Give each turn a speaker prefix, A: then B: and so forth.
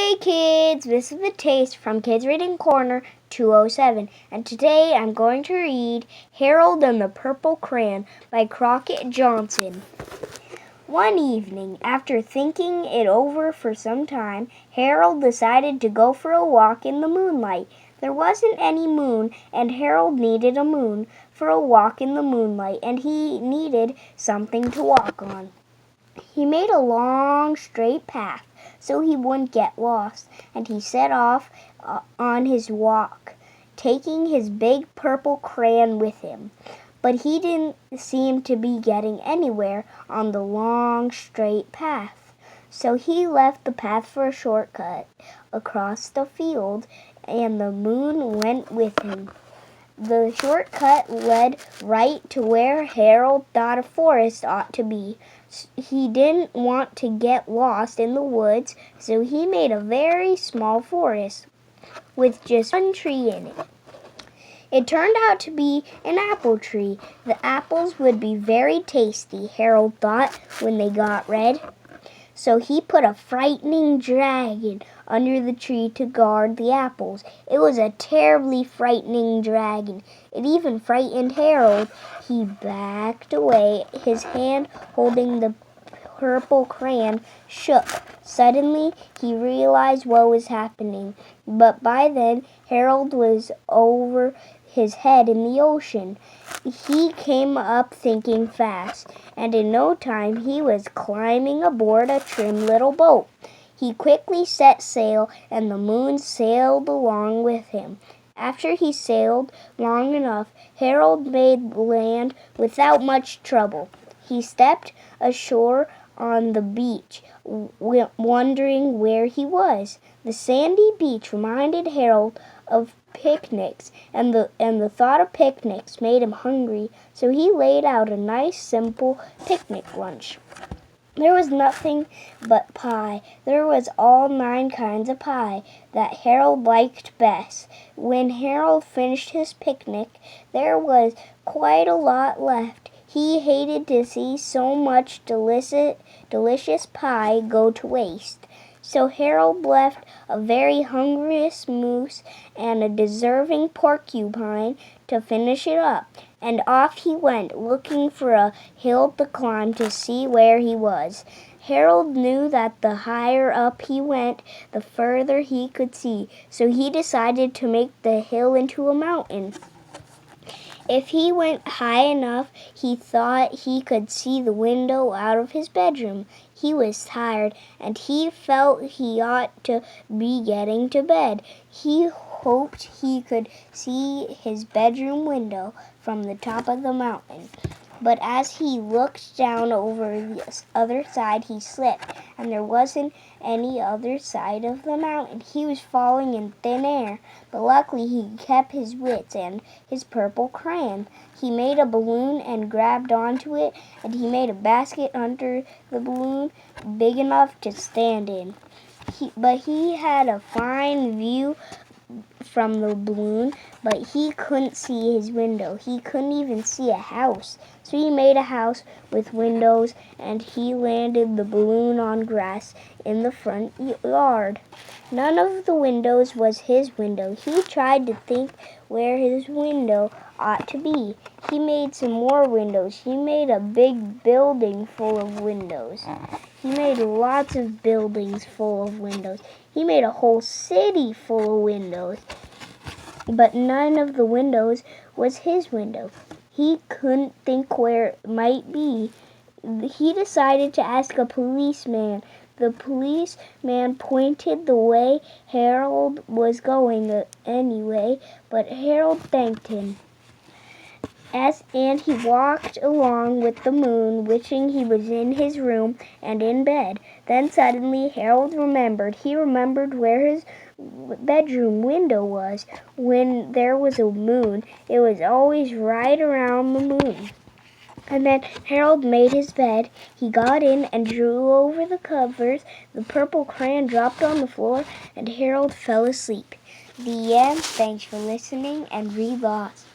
A: Hey kids, this is the Taste from Kids Reading Corner 207, and today I'm going to read Harold and the Purple Crayon by Crockett Johnson. One evening, after thinking it over for some time, Harold decided to go for a walk in the moonlight. There wasn't any moon, and Harold needed a moon for a walk in the moonlight, and he needed something to walk on. He made a long, straight path so he wouldn't get lost, and he set off on his walk, taking his big purple crayon with him. But he didn't seem to be getting anywhere on the long, straight path. So he left the path for a shortcut across the field, and the moon went with him. The shortcut led right to where Harold thought a forest ought to be. He didn't want to get lost in the woods, so he made a very small forest with just one tree in it. It turned out to be an apple tree. The apples would be very tasty, Harold thought, when they got red. So he put a frightening dragon under the tree to guard the apples. It was a terribly frightening dragon. It even frightened Harold. He backed away. His hand holding the purple crayon shook. Suddenly, he realized what was happening. But by then, Harold was over his head in the ocean. He came up thinking fast, and in no time he was climbing aboard a trim little boat. He quickly set sail, and the moon sailed along with him. After he sailed long enough, Harold made land without much trouble. He stepped ashore on the beach, wondering where he was. The sandy beach reminded Harold of picnics, and the thought of picnics made him hungry, so he laid out a nice, simple picnic lunch. There was nothing but pie. There was all 9 kinds of pie that Harold liked best. When Harold finished his picnic, there was quite a lot left. He hated to see so much delicious pie go to waste. So Harold left a very hungry moose and a deserving porcupine to finish it up, and off he went, looking for a hill to climb to see where he was. Harold knew that the higher up he went, the further he could see, so he decided to make the hill into a mountain. If he went high enough, he thought he could see the window out of his bedroom. He was tired, and he felt he ought to be getting to bed. He hoped he could see his bedroom window from the top of the mountain. But as he looked down over the other side, he slipped, and there wasn't any other side of the mountain. He was falling in thin air, but luckily he kept his wits and his purple crayon. He made a balloon and grabbed onto it, and he made a basket under the balloon big enough to stand in. But he had a fine view from the balloon, but he couldn't see his window. He couldn't even see a house. So he made a house with windows, and he landed the balloon on grass in the front yard. None of the windows was his window. He tried to think where his window ought to be. He made some more windows. He made a big building full of windows. He made lots of buildings full of windows. He made a whole city full of windows. But none of the windows was his window. He couldn't think where it might be. He decided to ask a policeman. The policeman pointed the way Harold was going anyway, but Harold thanked him. And he walked along with the moon, wishing he was in his room and in bed. Then suddenly Harold remembered. He remembered where his bedroom window was. When there was a moon, it was always right around the moon. And then Harold made his bed. He got in and drew over the covers. The purple crayon dropped on the floor, and Harold fell asleep. The end. Thanks for listening, and read lots.